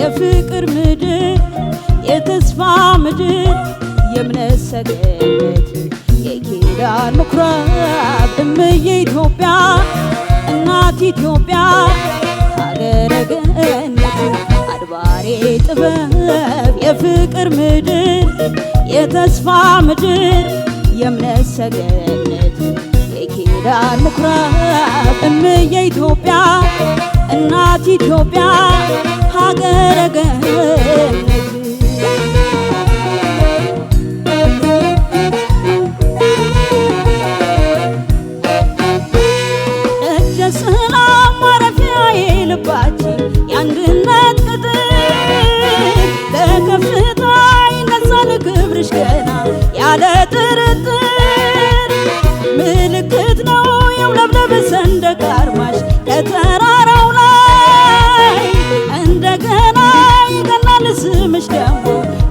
የፍቅር ምድር የተስፋ ምድር የእምነት ሰገነት የኪዳን ምኩራብ እምዬ ኢትዮጵያ እናት ኢትዮጵያ ሀገረ ገነት አድባሬ ጥበብ የፍቅር ምድር የተስፋ ምድር የእምነት ሰገነት የኪዳን ምኩራብ እምዬ ኢትዮጵያ እናት ኢትዮጵያ ሀገረ ገነት ደጀ ሰላም ማረፊያዬ ልባችን የአንድነት ቅጥር በከፍታ ይነሳል ክብርሽ ገና ያለ ጥርጥር ምልክት ነው የውለብለብ ሰንደቅ ዓርማሽ ከተራራው ላይ እንደገና ይገናል ስምሽ ደግሞ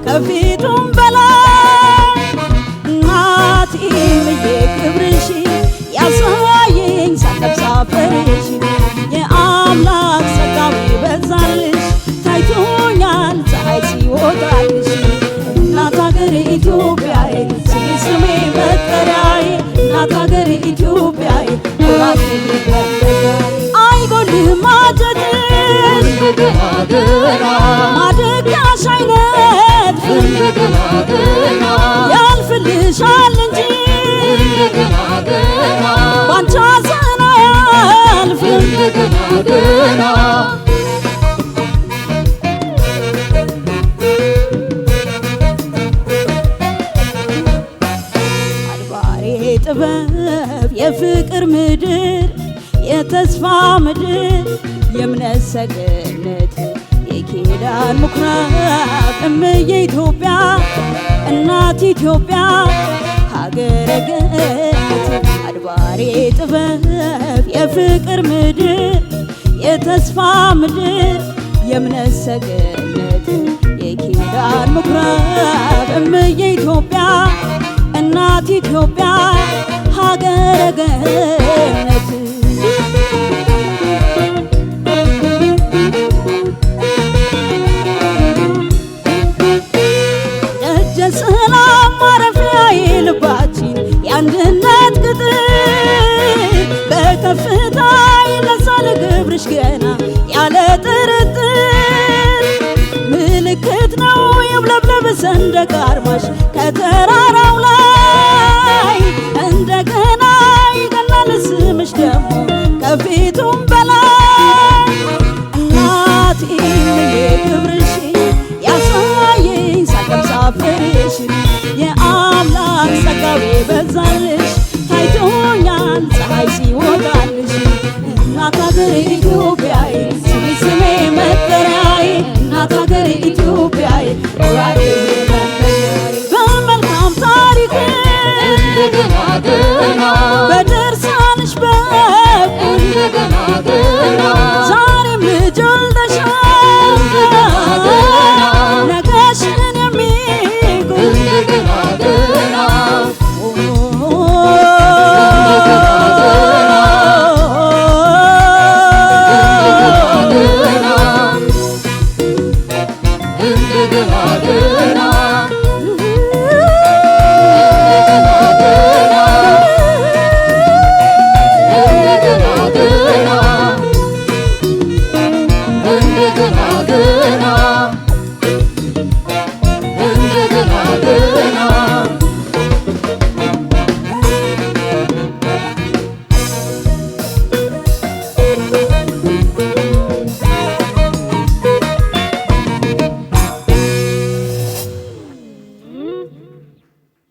ከፊቱም በላይ እናት እምዬ ክብርሽ ያሳየኝ ሳለብሳ ፈርሽ የአምላክ ጸጋው ይበዛልሽ ታይቶኛል ፀሐይ ሲወጣልሽ እናት ሀገር ኢትዮጵያዬ ስሜ መጠሪያዬ እናት ሀገር ኢትዮጵያዬ ኩራቴ አይጎልም ማጀትሽ ማደጊያሽ አይነት ያልፍልሻል እንጂ ባንቺ ሐዘን አያልፍም አድባሬ ጥበብ የፍቅር ምድር የተስፋ ምድር የእምነት ሰገነት የኪዳን ምኩራብ እምዬ ኢትዮጵያ እናት ኢትዮጵያ ሀገረ ገነት አድባሬ ጥበብ የፍቅር ምድር የተስፋ ምድር የእምነት ሰገነት የኪዳን ምኩራብ እምዬ ኢትዮጵያ እናት ኢትዮጵያ ሀገረ ገነት ደጀ ሰላም ማረፊያዬ ልባችን የአንድነት ቅጥር በከፍታ ይነሳል ክብርሽ ገና ያለ ጥርጥር ምልክት ነው የውለብለብ ሰንደቅ ዓርማሽ ከተራራው ላይ እንደገና ይገናል ስምሽ ደግሞ ከፊቱም በላይ እናት እምዬ ክብርሽ ያሳየኝ ሳለብሳ ፈርሽ የአምላክ ጸጋው ይበዛልሽ ታይቶኛል ፀሐይ ሲወጣልሽ እናት ሀገር ኢትዮጵያዬ ስሜ